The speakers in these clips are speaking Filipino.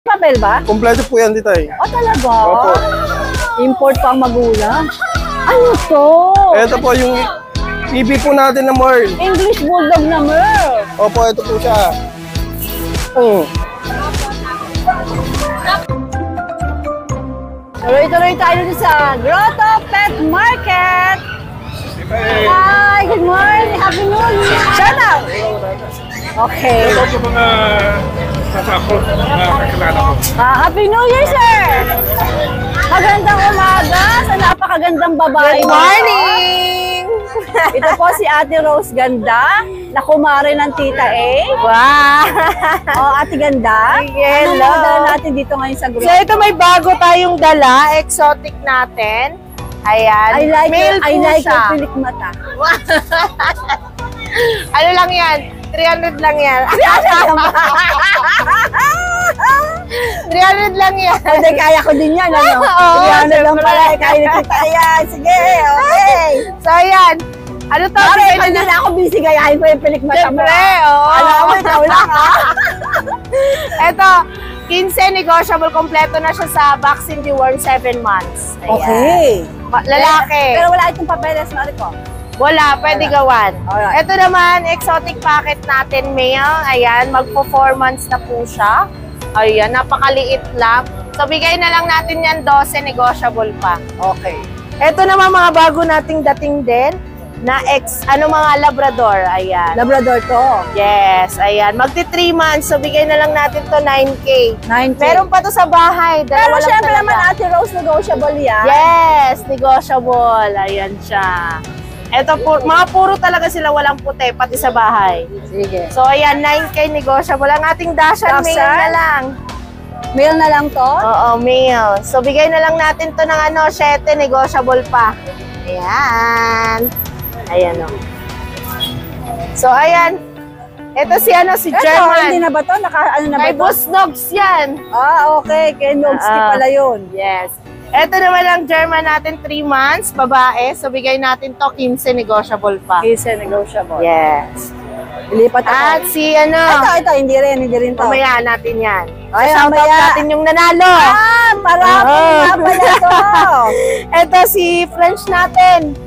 Papel ba? Kompleto po yan, Tita. O talaga? Opo. Import pa ang magulang. Ano to? Ito po yung PB po natin na Merl. English Bulldog na Merl. Opo, ito po siya. Tuloy-tuloy tayo dito sa Grotto Pet Market. Hi, good morning. Happy New Year. Shout out. Okay. Ito po mga kasako, mga kakilala ko. Happy New Year, sir. Magandang umaga sa napakagandang babae. Good morning! Ito po si Ate Rose Ganda, na kumare ng Tita A. Wow! Oh, Ate Ganda. Hello. Ano mga dala natin dito ngayon sa Grotto? So ito may bago tayong dala, exotic natin. Ayan. I like your pilik mata. Ano lang yan? 300 lang yan. 300 lang yan. Hindi, kaya ko din yan, ano? Oo, 300 lang pala, kaya ni Tita. Ayan, sige, okay. So ayan. Ano to? Bakit? Pag nila ako busy, gayahin ko yung pilik mata mo. Siyempre, oo. Alam mo, ikaw lang, ha? Ito, 15 negotiable, kompleto na siya sa vaccine deworm 7 months. Ayan. Okay. Lalaki. Pero wala itong papeles, Mariko. Wala, pwede gawan. Alright. Ito naman, exotic packet natin, male. Ayan, magpo 4 months na po siya. Ayan, napakaliit lang. So, bigay na lang natin yan 12, negotiable pa. Okay. Ito naman mga bago nating dating din na mga Labrador. Ayan. Labrador to. Yes, ayan. Magti 3 months, so bigay na lang natin to 9K. 9K. Meron pa to sa bahay. Pero Dalawa lang syempre talaga. naman, Ate Rose, negotiable yan. Yes, negotiable. Ayan siya. Ito, mga puro talaga sila walang puti, pati sa bahay. Sige. So, ayan, 9K negotiable. Ang ating Dachshund, male na lang. Male na lang to? Oo, male. So, bigay na lang natin to ng 7, negotiable pa. Ayan. Ayan, o. So, ayan. Ito si si German. Hindi na ba to? Ano na ba Kay to? Boss Dogs yan. Okay. Kay Nogski pala yun. Yes. Ito naman ang German natin, 3 months, babae. So, bigay natin to 15, negotiable pa. Isa negotiable. Yes. Ilipat ako. At si Ito, hindi rin to. mamaya natin yan. Ay, Shout out mamaya. natin yung nanalo. Marami nga pala to. Ito si French natin.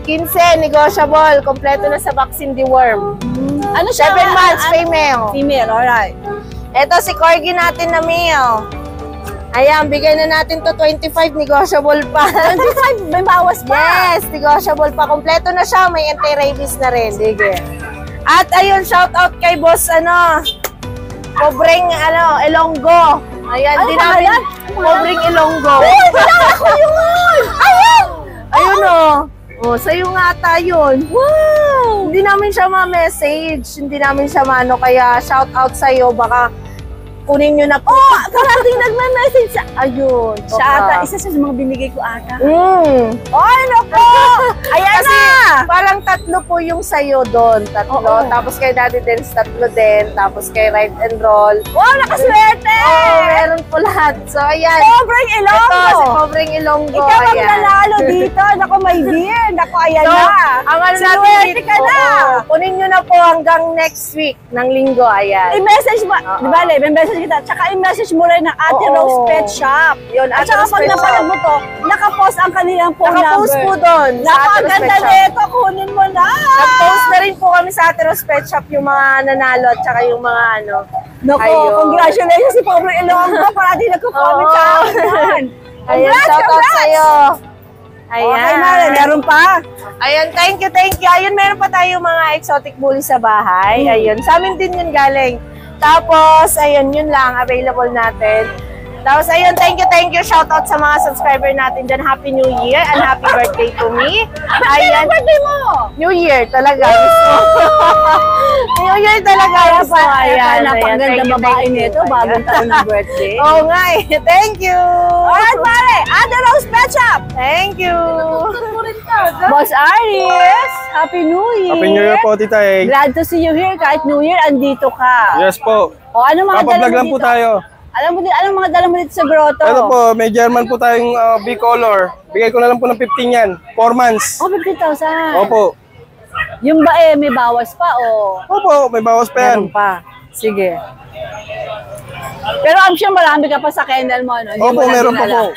15, negotiable. Kompleto na sa vaccine deworm. Ano siya? 7 months, female. Female, alright. Ito si Corgi natin na male. Ayan, bigay na natin to 25, negotiable pa. 25, may bawas pa. Yes, negotiable pa. Kompleto na siya, may anti-rabies na rin. Sige. At ayun, shout out kay boss, Pobreng, Ilonggo. Ayan, Ano di pangalan? namin, Pobreng Ilonggo. Ako yun! Ayun! Ayun oh, sa'yo nga tayo yun. Wow! Hindi namin siya ma-message, hindi namin siya kaya shout out sa'yo, baka kunin nyo na po. Parating nagme-message sa... Ayun. Siya Baka. ata, isa sa mga binigay ko ata. Ay, naku! Ayan Kasi na! parang 3 po yung sa'yo doon. 3. Oo. Tapos kay Daddy Dens, 3 din. Tapos kay Ride and Roll. Wow, nakaswerte! Oo, meron po lahat. So, ayan. Sobrang Ilonggo! Ito, si Pobreng Ilonggo. Ikaw ang ayan. nanalo dito. Naku, may beer. Naku, ayan So, na. ang ano natin Swerte dito, ka na. kunin nyo na po hanggang next week ng linggo. Ayan. I-message mo. Di ba, may message kita. Tsaka i-message mo rin ng Ate Oo. Rose Pet Shop. Yun, At Ate saka Rose pag Pet napanood Shop. mo to, nakapost ang kanilang phone Nakapost number. po doon. sa Naku, Ate ang Rose ganda Pet Shop. nito. Kunin mo na. Nag-post na rin po kami sa Ate Rose Pet Shop yung mga nanalo at saka yung mga Naku, Ayun. congratulations si Pobre Ilonggo. Parati nagko-comment sa Oo. akin. Ayan, Congrats, shout out congrats. sa'yo. Ayan. Okay, Mare, meron pa. Ayun, thank you. Ayun, meron pa tayo mga exotic bully sa bahay. Ayun, sa amin din yun galing. Tapos, ayun, yun lang, available natin. Tapos, ayun, thank you. Shout out sa mga subscriber natin dyan. Happy New Year and happy birthday to me. Ayan. Birthday mo. New Year talaga. New Year talaga. Gusto. Ayan, Napakaganda babae nito. Bagong taon ng birthday. Oo nga eh. Thank you. Alright, Mare. Ate Rose Pet Shop. Thank you. Boss Aris, Happy New Year. Happy New Year po, Tita A. Glad to see you here. Kahit New Year, andito ka. Yes po. O, ano mga dala Papablog mo lang po dito? tayo. Anong mga dala mo dito sa grotto? Ito po, may German po tayong B-color. Bigay ko na lang po ng 15 yan. 4 months. Oh, 50,000. Opo. Yung ba may bawas pa o? Opo, may bawas pa yan. Meron pa. Sige. Pero I'm sure marami ka pa sa kennel mo, no? Hindi Opo, mo lang meron pa dinala. po.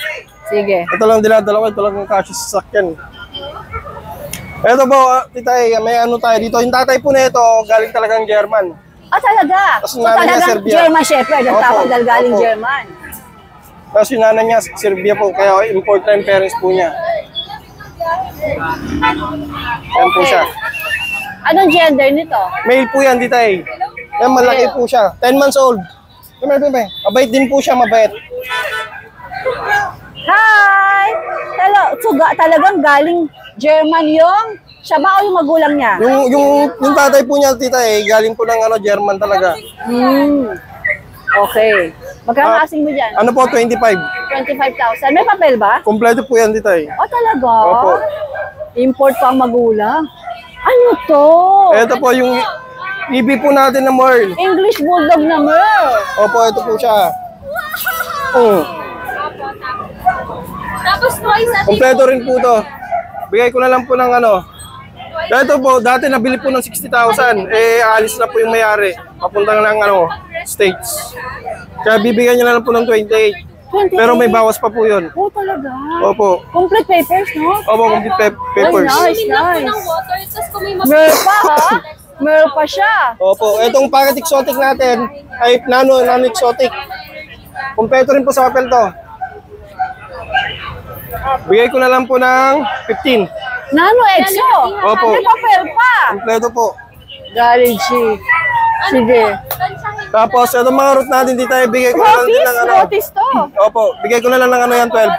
Sige. Ito lang dinadala ko, ito lang yung cash sa sasakyan. Ito po, Tita A, may ano tayo dito. Yung tatay po na ito, galing talagang German. Ah, talaga? Tapos So, nanay niya, talagang Serbia. German Shepherd, ang Opo, tawag dahil galing opo. German. Tapos yung nanay niya, Serbia po, kaya import na yung parents po niya. Yan po siya. Anong gender nito? Male po yan, Tita A. Yan, malaki po siya. 10 months old. Mabait din po siya, mabait. Hi! Hello. So, talagang galing German yung siya ba o yung magulang niya? Yung tatay po niya, Tita A, galing po ng German talaga. Okay. Magkano asing mo dyan? Ano po, 25. 25,000. May papel ba? Kompleto po yan, Tita A. Oh, talaga? Opo. Import pa ang magulang. Ano to? Ito po yung EB po natin na Merl. English Bulldog na Merl. Opo, ito po siya. Tapos twice at Kompleto rin po to. Bigay ko na lang po ng Ito po, dati nabili po ng 60,000. Alis na po yung may-ari. Papunta na ng States. Kaya bibigyan niya na lang po ng 28. 28? Pero may bawas pa po yun. Oh, talaga? Opo. Complete papers, no? Opo, complete papers. Ay, nice, ng nice. water, tapos kung may Merl pa, ha? Merl pa siya. Opo, itong packet exotic natin ay nano exotic. Kompleto rin po sa papel to. Bigay ko na lang po ng 15. Nano Exo. Opo. May papel pa. Kompleto po. Garage. Sige. Tapos itong mga route natin dito ay bigay ko na lang din ng Notice to. Opo, bigay ko na lang ng yan 12.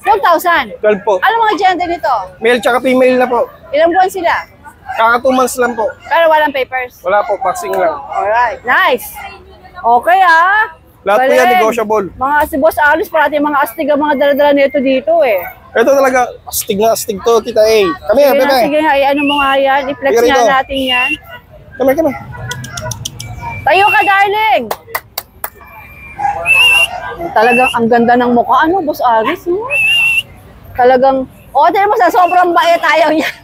12,000. 12 po. Ano mga gender nito? Male tsaka female na po. Ilang buwan sila? Kaka 2 months lang po. Pero walang papers. Wala po, boxing lang. Alright. Nice. Okay, ah. Lahat po yan Galing. negotiable. Mga si Boss Alice, parati mga astig ang mga dala-dala nito dito eh. Ito talaga, astig na astig to, Tita A. Kami, Sige na, bebe. sige nga, ano mo nga yan. I-flex Sige nga rito. natin yan. Kami. Tayo ka, darling! Talagang ang ganda ng mukha. Ano, Boss Alice, no? Talagang, tignan mo sa sobrang bait tayo yan.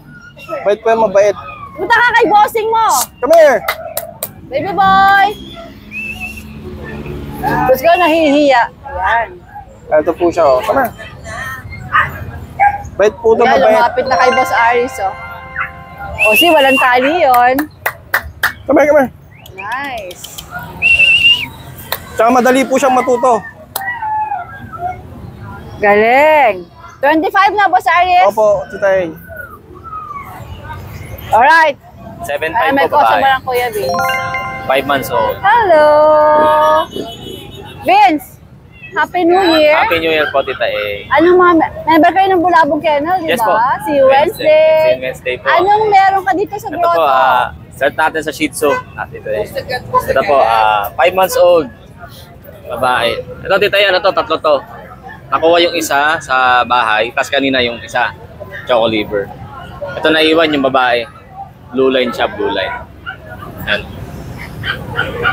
Bait po yan, mabait. Punta ka kay bossing mo. Come here. Baby boy! Tapos ka nahihiya. Yan. Ito po siya, oh. Come here. Bait po ito, Kaya mabait. lumapit na kay Boss Aris, oh. O, si walang tali yun. Come here. Nice. Tsaka madali po siyang matuto. Galing. 25 na, Boss Aris. Opo, Tita A. Alright. 7.5 Ay, may po customer babae. ang Kuya Vince. 5 months old. Hello! Vince, Happy New Year. Happy New Year po, Tita A. Anong mga, member kayo ng Bulabog Kennel, di Yes po. ba? Si Wednesday. Si Wednesday po. Anong meron ka dito sa Ito grotto? po, start natin sa Shih Tzu. Ito po, 5 months old. Babae. Ito, Tita A, tatlo to. Nakuha yung isa sa bahay, tapos kanina yung isa, choco liver. Ito naiwan yung babae. Blue line siya, blue line. Yan.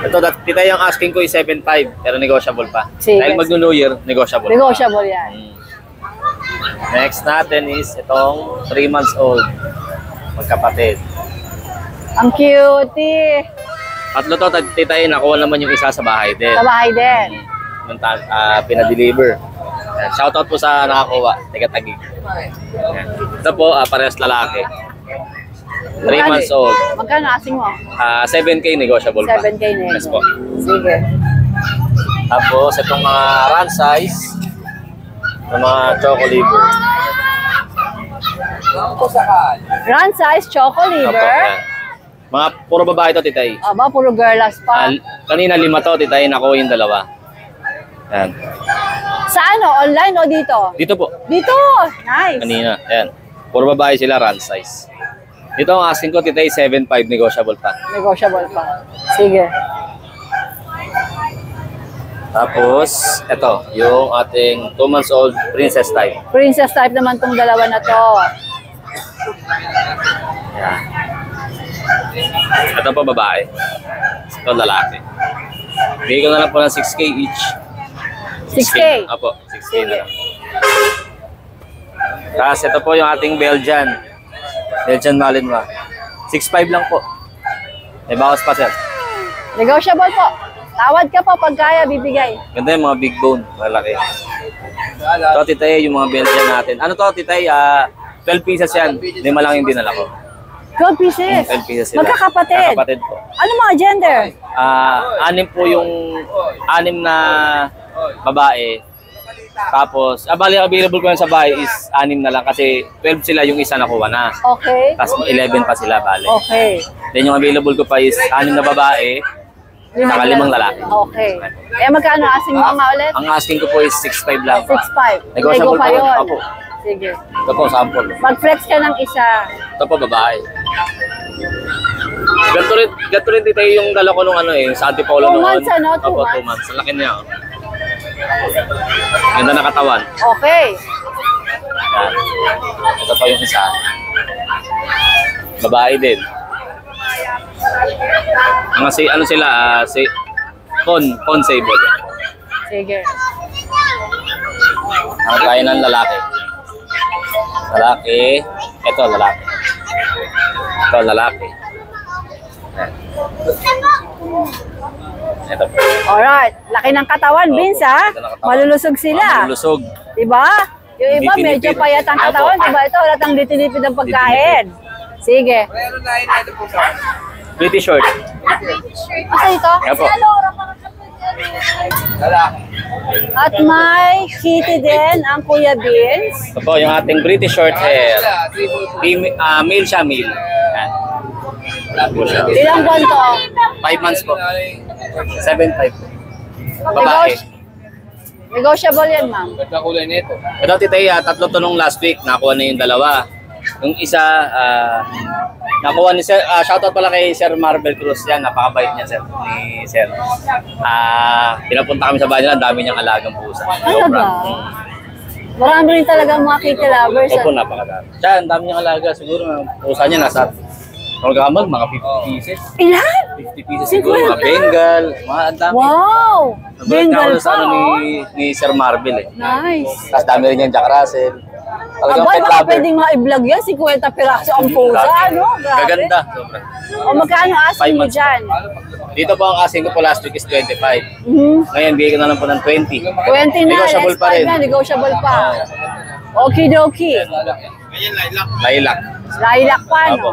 Ito, Tita A, yung asking ko is 7.5, pero negotiable pa. Sige. Dahil mag-New Year, negotiable pa. Negotiable yan. Next natin is itong 3 months old. Magkapatid. Ang cutie. Tatlo to, Tita A, nakuha naman yung isa sa bahay din. Sa bahay din. Pinadeliver. Shoutout po sa nakakuha. Taga-Tagig. Yan. Ito po, parehas lalaki. 3 months old. Magkano asing mo? 7K negotiable pa. 7K na Yes po. Sige. Tapos itong mga run size, itong mga choco liver. Run size, choco Opo, liver. yan. Mga puro babae to, Tita A. Aba, puro girlas pa. Kanina 5 to, Tita A, nakuha yung 2. Yan. Sa ano? Online o dito? Dito po. Dito! Nice. Kanina. Ayan. Puro babae sila, run size. Dito ang asking ko, Tita A, 7.5 negotiable pa. Negotiable pa. Sige. Tapos, ito, yung ating 2 months old princess type. Princess type naman tong dalawa na to. Ayan. Ito pa babae. Ito lalaki. Bigay ko na lang po ng 6K each. 6K? Apo, 6K na lang. Tapos ito po yung ating Belgian. Belgian Malinois. 6.5 lang po. May bawas pa, sir. Negotiable po. Tawad ka pa pag kaya, bibigay. Ganda yung mga big bone, malaki. Ito, titay, yung mga Belgian natin. Ano to, titay? 12 pieces yan. 5 lang yung dinala ko. 12 pieces. 12 pieces sila. Magkakapatid. Magkakapatid po. Ano mga gender? 6 po yung 6 na babae. Tapos, bali available ko yan sa bahay is 6 na lang kasi 12 sila yung isa nakuha na. Okay. Tapos 11 pa sila, bali. Okay. Then yung available ko pa is 6 na babae, saka 5 lalaki. Okay. Eh, magkano asking mo nga ulit? Ang asking ko po is 6.5 lang. 6.5. Negotiable pa pa rin. yun. Opo. Sige. Ito po, sample. Mag-flex ka ng isa. Ito po, babae. Ganito rin dito yung dala ko nung ano eh, sa Antipolo 2 noon. months, ano? 2 Opo, months? 2 months. Ang laki niya. Oh. Ganda na katawan. Okay. Yan. Ito pa yung isa. Babae din. Ano sila, con sable. Sige. Ang kaya ng lalaki. Lalaki. Ito, lalaki. Ito, lalaki. Ito po. Alright. Laki ng katawan, Opo, Vince, ha? laki ng katawan. Malulusog sila. Malulusog. Diba? Yung iba, Litinipid. medyo payat ang katawan. Opo. Diba ito? Wala tang litinipid ang pagkain. Sige. Pretty short. Asa ito? Yan po. At may kitty din ang Kuya Vince. Ito po, yung ating British short hair. Male siya, male. Yan. Po siya. Ilang buwan to? 5 months po. 7.5 po. Babae. Negotiable yan, ma'am. Ito, titay, 3 to nung last week. Nakuha na yung 2. Yung isa, nakuha ni Sir, shoutout pala kay Sir Marvel Cruz yan. Napakabait niya, Sir. Ni Sir. Pinapunta kami sa bahay nila. Ang dami niyang alagang pusa. Ano ba? Marami rin talaga mga kitty lovers. Opo, napakadami. Siya, ang dami niyang alaga. Siguro, ang pusa niya nasa Norgamal, mga 50 pieces. Ilan? 50 pieces siguro, mga Bengal, mga ang dami. Wow! Bengal Sa pa, ano oh. ni Sir Marvel eh. Nice. Tapos dami rin yung Jack Russell. Talagang Abay, pet baka lover. pwedeng ma-vlog yan. 50 piraso ang pusa, ano? Grabe. Gaganda. Sobra. O magkano 5 asking mo months. dyan? Dito po ang asking ko po last week is 25. Ngayon, bigay ko na lang po ng 20. 20 na, Negotiable pa rin. na, negotiable pa. Okidoki. Lilac. Lilac pa, no? Opo.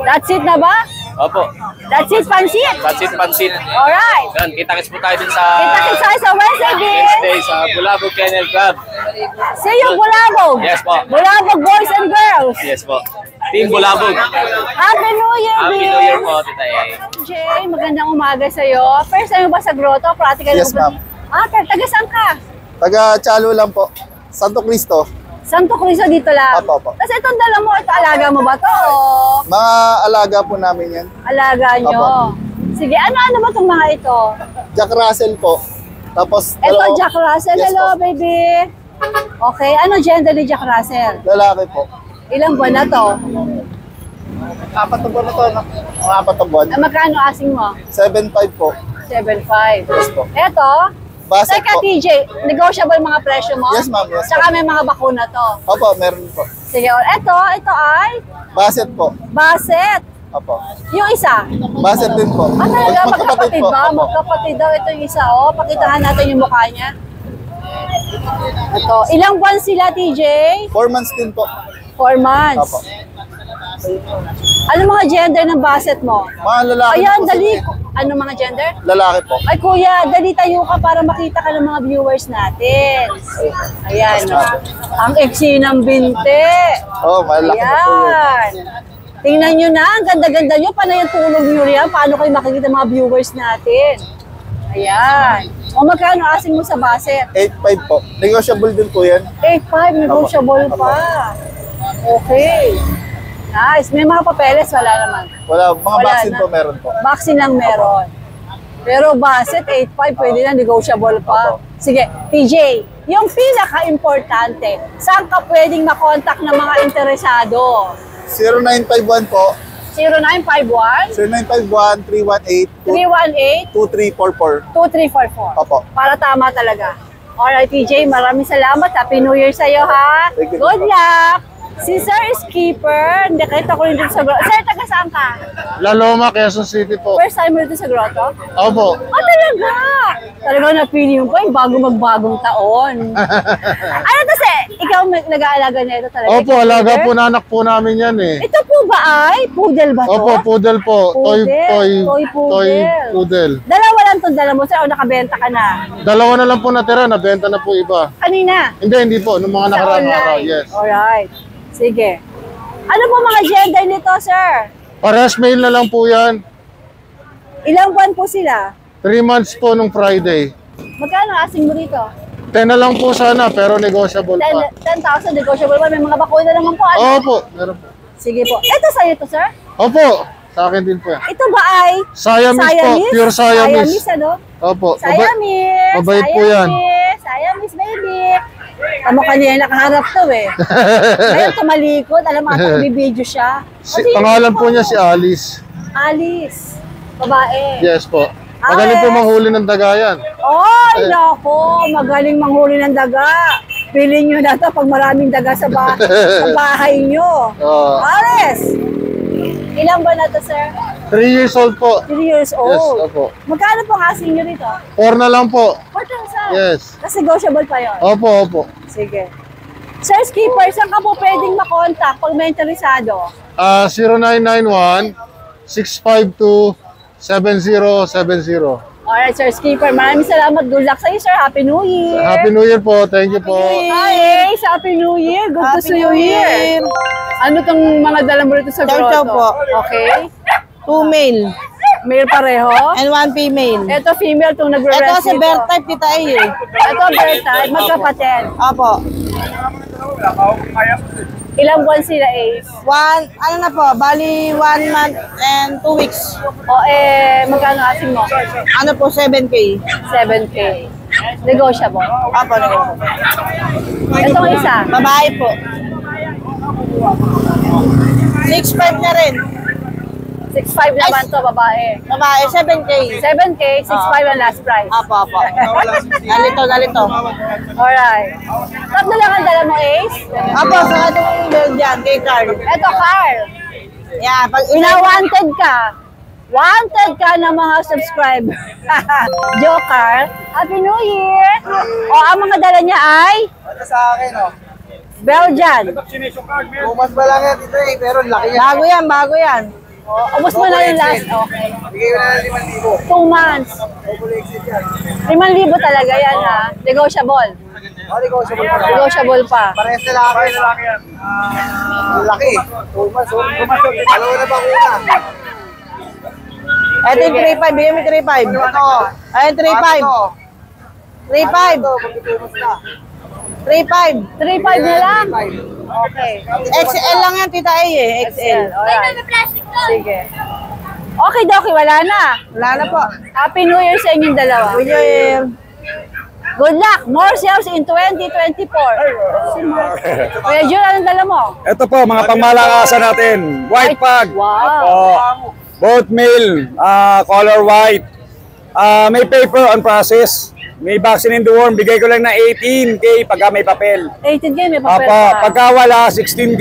That's it na ba? Opo. That's it, pansit? Pansit. Alright. Yan, kita-kits po tayo din sa Kita-kits tayo sa Wednesday, Vince. Wednesday sa Bulabog Kennel Club. See you, Bulabog. Yes po. Bulabog boys and girls. Yes po. Team Bulabog. Happy New Year, Happy Vince. New Year po, Tita A. Jay, magandang umaga sa'yo. First time mo ba sa grotto? Practical Yes, mo ba? ma'am. Taga saan ka? Taga Chalo lang po. Santo Cristo. Santo Cristo dito lang. Apo, apo. Tapos itong dala mo, ito alaga mo ba to? O Mga alaga po namin yan. alaga nyo? Apo. Sige, ano ba itong mga ito? Jack Russell po. Tapos, Ito, Jack Russell. Yes, Hello, po. baby. Okay, ano gender ni Jack Russell? Lalaki po. Ilang buwan na to? 4 na buwan na to. No? Mga 4 na buwan. Magkano asing mo? 7.5 po. 7.5. Yes po. Ito, Baset teka po. TJ, negotiable mga presyo mo? Yes, ma'am. Yes, Tsaka may mga bakuna to. Opo, meron po. Sige, ito ay Baset po. Baset. Opo. Yung isa. Baset din po. Talaga, magkapatid po. ba? Opo. Magkapatid daw ito yung isa. Oh, pakitahan natin yung mukha niya. Ito. Ilang buwan sila, TJ? 4 months din po. 4 months. Opo. Ano mga gender ng Baset mo? Mga lalaki Ayan, po. dali. Ano mga gender? Lalaki po. Ay kuya, dali tayo ka para makita ka ng mga viewers natin. Ayan, oh. Ang eksi ng binte. Oh, malaki na po yun. Ayan. Tingnan nyo na, ang ganda-ganda nyo. Panay ang tulog nyo riyan. Paano kayo makikita mga viewers natin? Ayan. O magkano asing mo sa Baset? 8.5 po. Negotiable din po yan. 8.5, negotiable Apo. pa. Okay. Nice. May mga papeles, wala naman. Wala, mga Wala vaccine na. po meron po. Vaccine lang meron. Pero Baset, 8.5, pwede na, negotiable pa. Opo. Sige, TJ, yung pinaka-importante, saan ka pwedeng makontak ng mga interesado? 0951 po. 0951 0951 318 318 2344. 2344. Opo. Para tama talaga. Alright, TJ, maraming salamat. Happy New Year sa'yo, ha? Thank you. Good luck! Si Sir is keeper. Hindi, kahit ako rin dito sa grotto. Sir, taga saan ka? La Loma, Quezon City po. First time mo dito sa grotto? Opo. Oh, talaga? Talaga napili mo pa yung bago-magbagong taon. Ano to, Sir? Ikaw nag-aalaga na ito talaga? Opo, alaga po na anak po namin yan eh. Ito po ba ay? Poodle ba to? Opo, poodle po. Toy Poodle. poodle. Dalawa lang itong dala mo, Sir, o nakabenta ka na? Dalawa na lang po natira, nabenta na po iba. Kanina? Hindi po. Nung mga Sa nakaraang online? araw, yes. Alright. Sige. Ano po mga gender nito, Sir? Pares mail na lang po yan. Ilang buwan po sila? 3 months po nung Friday. Magkano asing mo dito? 10 na lang po sana, pero negotiable pa. 10,000 negotiable pa. May mga bakuna naman po. Ano? Opo, meron po. Sige po. Ito sa'yo to, Sir? Opo, sa akin din po yan. Ito ba ay Siamese po, pure Siamese. Siamese, ano? Opo, Siamese. mabait po yan. Siamese, baby. Tamo kanina nakaharap to eh. Ngayon tumalikod. Alam mo, nagbibideo siya. Pangalan po niya si Alice. Alice. Babae. Yes po. Magaling po manghuli ng daga yan. Ay, nako. Magaling manghuli ng daga. Pili nyo na to pag maraming daga sa bahay nyo. Alice! Ilan ba na to, Sir? 3 years old po. 3 years old. Yes, opo. Magkano pong asing nyo dito? 4 na lang po. 4,000. Yes. Kasi negotiable pa yun. Opo. Sige. Sir Skipper, saan ka po pwedeng makontak pag may interesado? 0991-652-7070. Alright, Sir Skipper. Maraming salamat. Good luck sa iyo, Sir. Happy New Year. Happy New Year po. Thank you po. Hi, Happy New Year. Good to see you here. Ano tong mga dala mo rito sa grotto? Chow po. Okay. 2 male Male pareho. and 1 female. Ito female itong nagre-rest Ito si dito. bear type kita eh. Ito bear type. Magkapatid. Opo. Ilang buwan sila, Ace? Ano na po, bali 1 month and 2 weeks. O magkano asing mo? Ano po, 7K. 7K. Negotiable. Opo, Itong isa. babae po. 6'5 na rin. 6'5 naman to, babae. Babae, 7K. 7K, 6'5 ang last price. Opo. Nalito. Alright. Tatlo lang ang dala mo, Ace? Opo, sa katong Belgian, kay Carl. Ito, Carl. Yeah, pag Ina-wanted ka. Wanted ka ng mga subscriber. Joe, Carl. Happy New Year! O, ang mga dala niya ay Ito sa akin, oh. Belgian. 2 months pa lang yan ito eh, pero laki yan. bago yan. Ubus mo na yung last. Okay. Bigay ko na ng 2 months. 5,000 talaga yan, ha? Negotiable. 5,000. Negotiable pa. Parehas na laki. Laki. 2 months. Dalawa na ba kuna? Ito yung 3'5, bigyan mo 3'5. Ayun, 3'5. 3'5. 3'5. 3,500 na lang. Okay. XL lang yan, tita A eh. XL. Alright. Sige. Okay, Doki, wala na. Wala na po. Happy New Year sa inyong dalawa. Good Year. Good luck! More sales in 2024. Kuya Jun, anong dala mo? Ito po, mga pangmalakasan natin. White pug. Wow! Both male, color white. May paper on process. May vaccine in the worm. Bigay ko lang na 18K pagka may papel. 18K, may papel Apa, pa. pagka wala, 16K.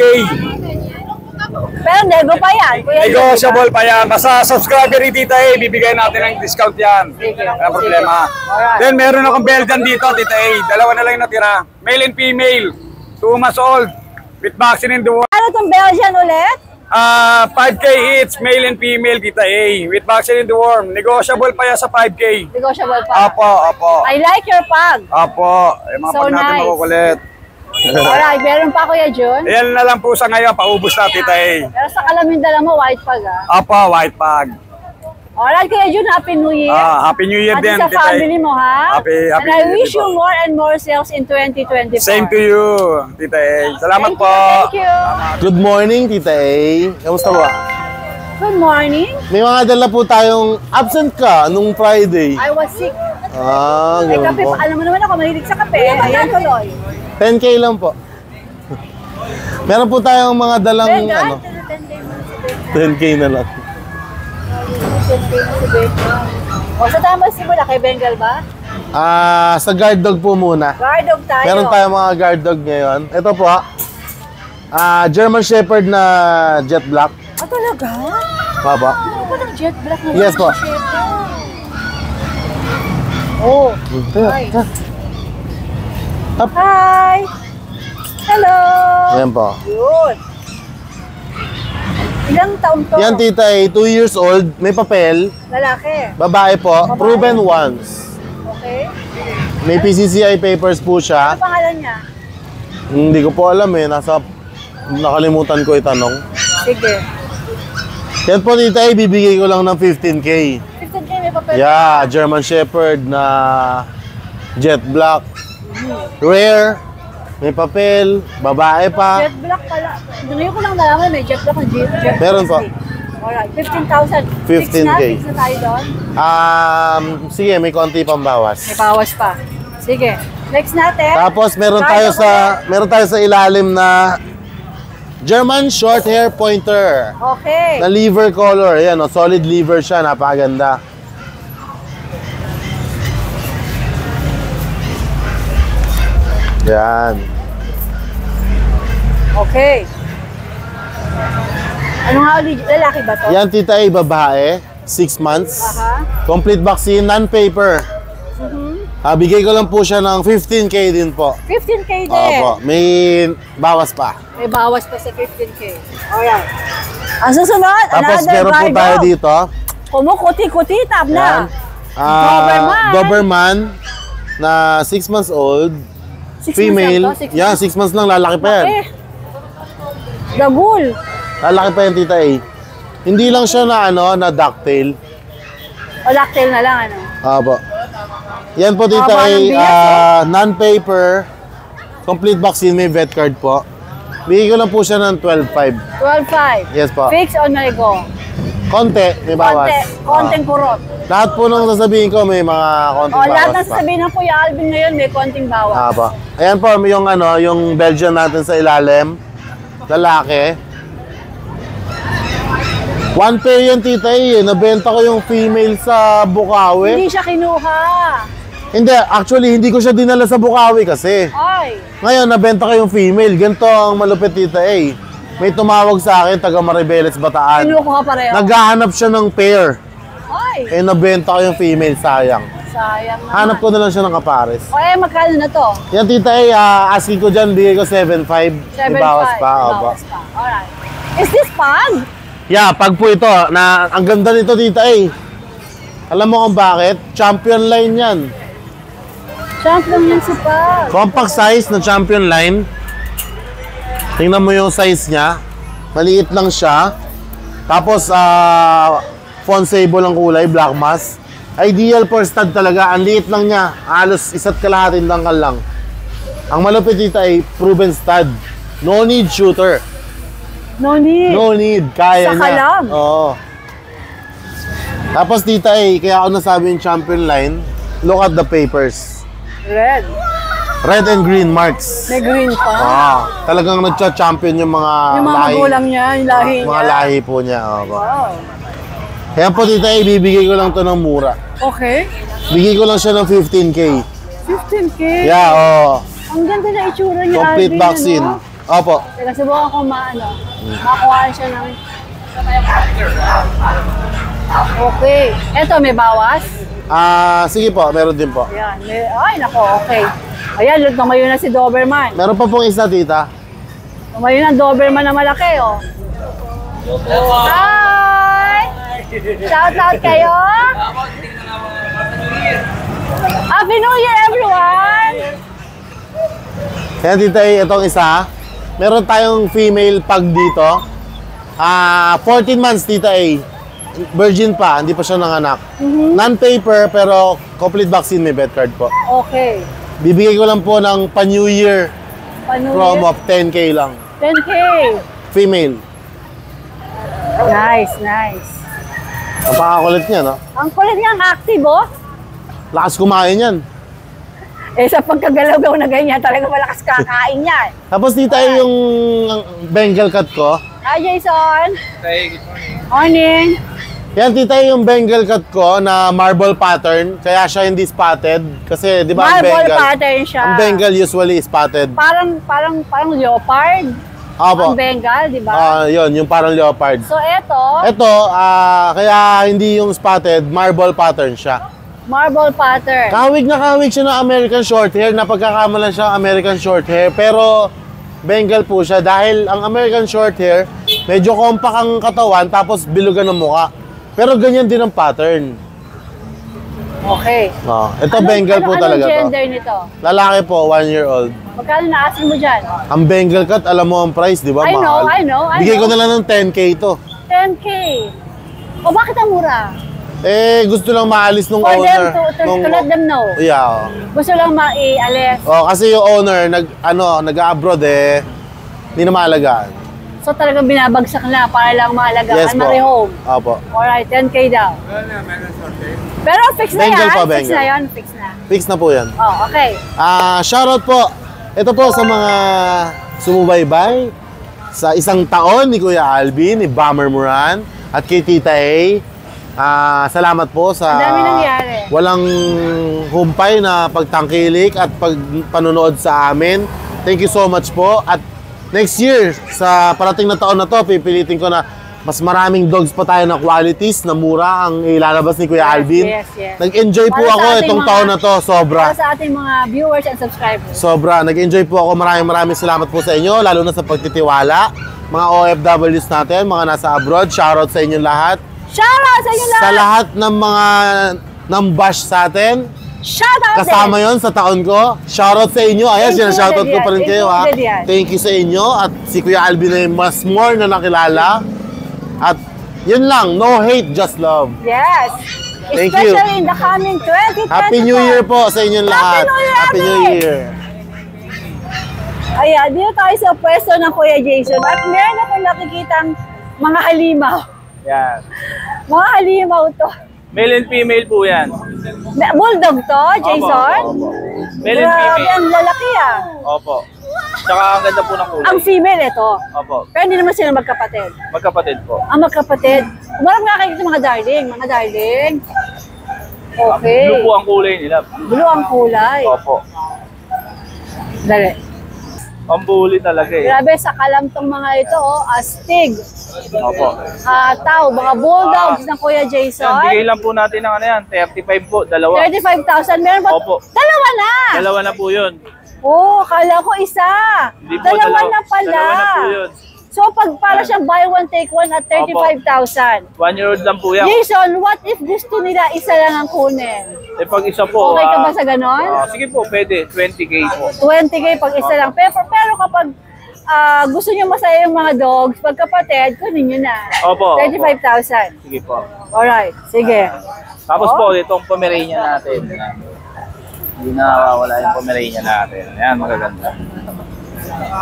Pero nego pa yan. Kuya Jun, Negotiable pa yan. Basta subscriber ni Tita A, bibigay natin ng discount yan. Walang problema. Then meron akong Belgian dito, Tita A. Dalawa na lang yung natira. Male and female. 2 months old. With vaccine in the worm. Ano itong Belgian ulit? 5K each, male and female, Tita A. With vaccine in the worm. Negotiable pa yan sa 5K. Negotiable pa. Apo. I like your pug. Apo. Yung mga So pag natin nice. makukulit. Alright, meron pa Kuya Jun. Ayan na lang po sa ngayon. Paubos na, Tita A. Pero sa kalamin dala mo, white pug Apo, white pug. Alright, Kuya Jun, Happy New Year. Happy New Year At din, sa Tita A. family mo, ha? Happy And I New Year, wish Tita. you more and more sales in 2024. Same to you, Tita A. Salamat Thank po. you. Good morning, Tita A. Kamusta ba? Good morning. May mga dala po tayong absent ka nung Friday. I was sick. May May kape pa. Alam mo naman ako, mahilig sa kape. Ayan tuloy. 10K lang po. Meron po tayong mga dalang Bengal? 10K na lang. O, sa tama simula kay Bengal ba? Sa guard dog po muna. Guard dog tayo. Meron tayong mga guard dog ngayon. Ito po. German Shepherd na jet black. Ah, talaga? Papa. Ano ba ng jet black na Yes po. Oh. Hi. Hi. Hello. Yan po. Yun. Ilang taon to? Yan tita ay 2 years old, may papel, Lalaki. babae po, Babae. proven once. Okay. May PCCI papers po Ano siya. pangalan niya? Hindi ko po alam eh, nakalimutan ko itanong. Sige. Yan po tita ay bibigay ko lang ng 15K. 15K may papel. Yeah, German Shepherd na jet black. Rare, may papel, babae pa. Jet black pala. Ngayon ko lang nalaman may jet black na jet. Meron po. Alright, 15,000. 15K. Fix na tayo doon. Sige, may konti pang bawas. May bawas pa. Sige. Next natin. Tapos meron tayo sa ilalim na German short hair pointer. Okay. Na liver color. Ayan, oh, solid liver siya, napakaganda. Yan. Okay. Ano nga ulit? Lalaki ba to? Yan tita ay babae, 6 months. Aha. Complete vaccine, non-paper. Bigay ko lang po siya ng 15K din po. 15K din. Opo, may bawas pa. May bawas pa sa 15K. Alright. Ang susunod, Tapos another meron po Bardo. tayo dito. Kumukuti-kuti, tap Yan. na. Doberman. Doberman na 6 months old. 6 Female. months lang to, 6 Yan, 6 months lang, lalaki pa yan. Eh. Dagul. Lalaki pa yan tita eh. Hindi lang siya na na ducktail. O lactail na lang, ano? Opo. Yan po tita Haba ng ay bias, non-paper. Complete vaccine, may vet card po. Bigay ko lang po siya ng 12.5. 12.5. Yes po. Fix on my go. Konti, may bawas. Konting kurot. Lahat po nung sasabihin ko may mga konting O, bawas lahat ng pa. sasabihin ng Kuya Alvin ngayon, may konting bawas. Apo. Ayan po yung yung Belgian natin sa ilalim. Lalaki. One pair yan tita eh. Nabenta ko yung female sa Bukawi. Hindi siya kinuha. Hindi, actually hindi ko siya dinala sa Bukawi kasi. Ay. Ngayon nabenta ko yung female. Ganito ang malupit tita eh. May tumawag sa akin taga Maribeles Bataan. Kinuha pareho. Naghahanap siya ng pair. Ay. Nabenta ko yung female, sayang. Sayang naman. Hanap ko na lang siya ng kapares. O, magkano na to? Yan tita asking ko dyan, bigay ko 7.5. May bawas pa. May Opo. bawas pa. Alright. Is this pag? Yeah, pag po ito, na ang ganda nito tita eh. Alam mo kung bakit? Champion line yan. Champion yan si pag. Compact size na champion line. Tingnan mo yung size niya. Maliit lang siya. Tapos, fawn sable ang kulay, black mask. Ideal for stud talaga. Ang liit lang niya. Halos isa't kalahating dangkal lang. Ang malupit dito ay proven stud. No need shooter. No need. No need. Kaya Saka niya. lang. Oo. Tapos tita kaya ako nasabi yung champion line, look at the papers. Red. Red and green marks. May green pa. Talagang nagcha-champion yung mga Yung mga magulang niya, yung lahi niya. Mga lahi po niya. Opo. Wow. Kaya po tita bibigay ko lang to ng mura. Okay. Bigay ko lang siya ng 15K. 15K. Yeah, oo. Ang ganda na itsura niya. Complete Alvin, vaccine. ano? Opo. Teka, subukan ko makuha siya ng... Okay. Eto, may bawas. Sige po, meron din po. Ayan. Ay, nako, okay. Ayan, tumayo na si Doberman. Meron pa pong isa tita. Tumayo na Doberman na malaki, oh. Hi! Shout out kayo! Happy New Year, everyone! Kaya tita itong isa. Meron tayong female pag dito. 14 months tita Virgin pa, hindi pa siya nanganak. Non-paper pero complete vaccine, may vet card po. Okay. Bibigay ko lang po ng pa-New Year Paano promo of 10K lang. 10K. Female. Nice, nice. Ang pakakulit niya, no? Ang kulit niyang active, oh. Lakas kumain yan. Sa pagkagalaw-gaw na ganyan, talaga malakas kakain niya. Tapos dito yung Bengal cut ko. Hi, Jason. Hey, good morning. Morning. Yan tita yung Bengal cut ko na marble pattern. Kaya siya hindi spotted. Kasi di ba ang Marble Bengal? pattern siya. Ang Bengal usually is spotted. Parang leopard. Opo. Ang Bengal, di ba? Yun, yung parang leopard. So, ito, Ito, kaya hindi yung spotted, marble pattern siya. marble pattern. Kawig na kawig siya ng American Shorthair, napagkakamalan siya ng American Shorthair, pero Bengal po siya dahil ang American Shorthair, medyo compact ang katawan tapos bilugan ng muka. Pero ganyan din ang pattern. Okay. Ito Bengal po talaga Anong to. gender nito? Lalaki po, 1 year old. Magkano na-ask mo dyan? Ang Bengal cut, alam mo ang price, di ba? I know, Mahal. I know. Bigay ko na lang ng 10K to. 10K. O bakit ang mura? Gusto lang maalis nung For owner. them to let them know. Yeah. Gusto lang maialis. Kasi yung owner nag-abroad hindi na maalagaan. So talagang binabagsak na para lang maalagaan, Yes po. ma-rehome. Opo. Alright, 10K daw. Pero fix na Bengal yan. po, Fix Bengal. na yan, fix na. Fix na po yan. Oh, okay. Shoutout po. Ito po sa mga sumubaybay sa isang taon ni Kuya Alvin, ni Bomber Moran, at kay Tita A. Salamat po sa Ang dami nangyari. walang humpay na pagtangkilik at panonood sa amin. Thank you so much po. At next year, sa parating na taon na to, pipilitin ko na mas maraming dogs pa tayo na qualities na mura ang ilalabas ni Kuya Alvin. Yes. Nag-enjoy po Para sa ako ating itong mga- taon na to, sobra. Para sa ating mga viewers and subscribers. Sobra. Nag-enjoy po ako. Maraming salamat po sa inyo, lalo na sa pagtitiwala. Mga OFWs natin, mga nasa abroad, shoutout sa inyo lahat. Shoutout sa inyo lahat! Sa lahat ng mga bash sa atin, Shoutout kasama yon sa taon ko. Shoutout sa inyo. Ayan, Included shoutout ko yan. pa rin kayo ha. Included yan. Thank you sa inyo. At si Kuya Alvin ay mas more na nakilala. At yun lang, no hate, just love. Yes. Thank you. Especially in the coming 2024. Happy New Year po sa inyong lahat. New Year, Happy New Abby! Year. Ayan, dito tayo sa pwesto ng Kuya Jason. At meron akong nakikitang mga halimaw. Yan. Mga halimaw to. Male and female po yan. Bulldog to, Jason? Opo. Male and Grabe, female. ang lalaki ah. Opo. Tsaka ang ganda po ng kulay. Ang female ito. Opo. Pero hindi naman sila magkapatid. Magkapatid po. Ang magkapatid. Walang nakikita mga darling. Mga darling. Okay. Blue po ang kulay nila. Blue ang kulay. Opo. Dali. Ang bully talaga eh. Grabe, sa kalam tong mga ito, astig. Opo. Tao, mga bulldogs ng Kuya Jason. Yan, bigay lang po natin ng ano yan, 35 po, dalawa. 35,000. Meron ba? Opo. Dalawa na. Dalawa na po yun. Oh, kala ko isa. Hindi po, Dalawa na pala. Dalawa na po yun. So, pag para siyang buy one, take one at 35,000. 1 year old lang po yan. Jason, what if gusto nila isa lang ang kunin? Eh pag isa po, Okay ka ba sa ganon? sige po, pwede, 20k po. 20K pag isa lang. Pero kapag gusto niyo masaya yung mga dogs, pagkapatid, kunin niyo na. Opo. 35,000. Sige po. Alright, sige. Tapos po, itong Pomeranian natin. Yan. Hindi na nawawala yung Pomeranian natin. Ayan, magaganda.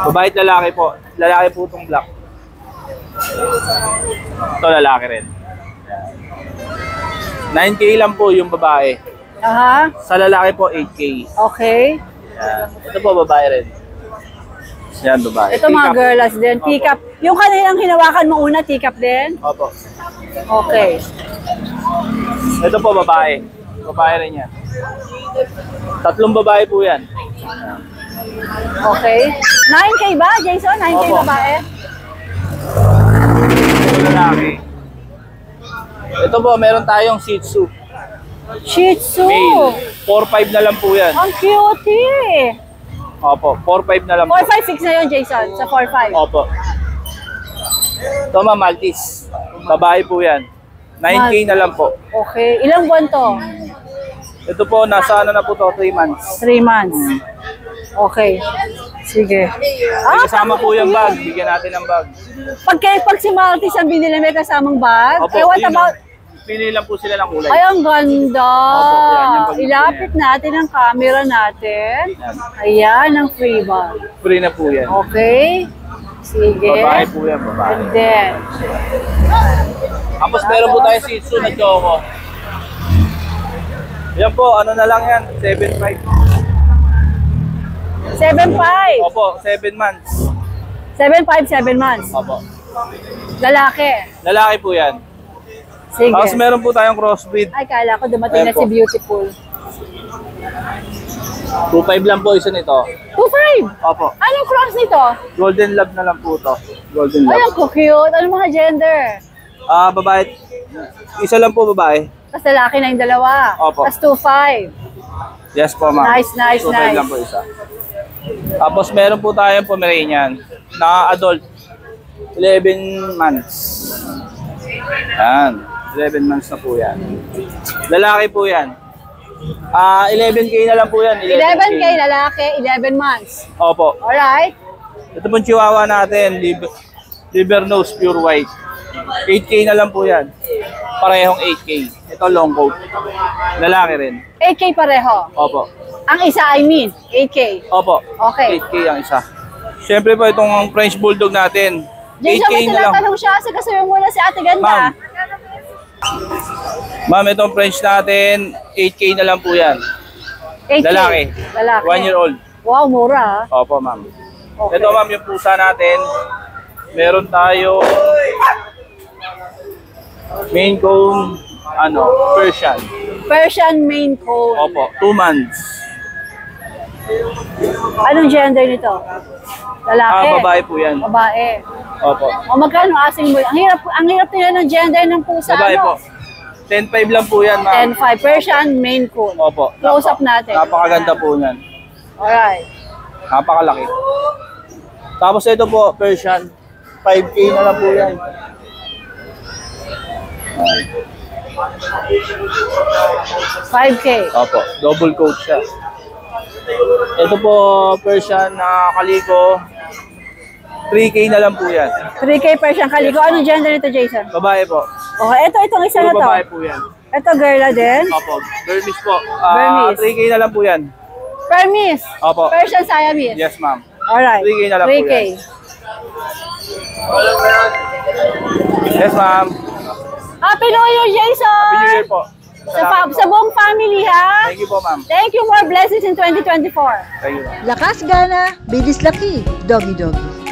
Babae at lalaki po. Lalaki po itong black. Ito lalaki rin. Ayan. 9k lang po yung babae. Aha, Sa lalaki po, 8k. okay. Ayan. Ito po, babae rin. Yan, babae. Ito mga Teacup. girls din, Opo. teacup. Yung kanilang hinawakan mo una, teacup din? Opo. Okay. Ito po, babae. Babae rin yan. 3 babae po yan. Okay. 9K ba, Jason? 9K Opo. babae? Ito lalaki. Ito po, meron tayong Shih Tzu. Shih Tzu. Male. 4-5 na lang po yan. Ang cutie. Opo, 4-5 na lang po. 4-5-6 na yun, Jason, sa 4-5. Opo. Ito ma, Maltese. Babae po yan. 9k na lang po. Okay. Ilang buwan to? Ito po, nasa ano na po to, 3 months. 3 months. Okay. Sige. May kasama po yung bag. Bigyan natin ng bag. Pag si Maltese ang binili, may kasamang bag. Opo, What yun, about... pili lang po sila ng kulay. Ay, ang ganda. Opo, yan, yung pag- Ilapit natin ang camera natin. Yan. Ayan, ang free bag. Free na po yan. Okay. Sige. Babae po yan, babae. And then, Tapos meron po tayo Shih Tzu na choco. Yan po, ano na lang yan, 7.5. 7.5. Opo, 7 months. 7.5, 7 months. Opo. Lalaki. Lalaki po yan. Sige. Tapos meron po tayong crossbreed. Ay, kala ko dumating Ayan na si po. Beautiful. 2.5 lang po isa nito. 2.5. Opo. Anong cross nito? Golden Lab na lang po to. Golden Ay, Lab. ang cute. Anong mga gender? Babae. Isa lang po babae. Tapos lalaki na yung dalawa. Opo. Tapos 2.5. Yes po, ma'am. Nice, nice, 2.5 nice. lang po isa. Tapos meron po tayong Pomeranian na adult. 11 months. Yan. 11 months na po yan. Lalaki po yan. 11K na lang po yan. 11K lalaki, 11 months. Opo. Alright. Ito pong chihuahua natin, liver nose, pure white. 8K na lang po yan. Parehong 8K. Ito long coat. Lalaki rin. 8K pareho. Opo. Ang isa, 8K. Opo. Okay. 8K ang isa. Siyempre po itong French Bulldog natin. Jason, 8K may na lang. tinatanong siya. Sigasuyo muna si Ate Ganda. Ma'am. Ma'am, itong French natin, 8K na lang po yan. 8K. Lalaki. Lalaki. 1 year old. Wow, mura. Opo, ma'am. Okay. Ito, ma'am, yung pusa natin. Meron tayo Maine Coon, Persian. Persian Maine Coon. Opo, 2 months. Anong gender nito? Lalaki? Babae po yan. Babae. Opo. O magkano asking mo? Ang hirap nila ng gender ng pusa, Babae po. no? 10.5 lang po yan, ma'am. 10.5. Persian Maine Coon. Opo. Close up natin. Napakaganda po yan. Alright. Napakalaki. Tapos ito po, Persian. 5K na lang po yan. 5K. Opo, double coat siya. Ito po, Persian na kaliko. 3K na lang po yan. 3K Persian Calico. Anong gender nito, Jason? Babae po. Okay, itong isa na Puro to. babae po yan. Ito, girl na din. Opo, Burmese po. Burmese. 3K na lang po yan. Permis. Opo. Persian Siamese. Yes, ma'am. Alright. 3K na lang po 3K. yan. Yes, ma'am. Happy New Year, Jason! Happy New Year po. Sa buong family, ha? Thank you po, ma'am. Thank you. More blessings in 2024. Thank you, ma'am. Lakas gana, bilis laki, doggy doggy.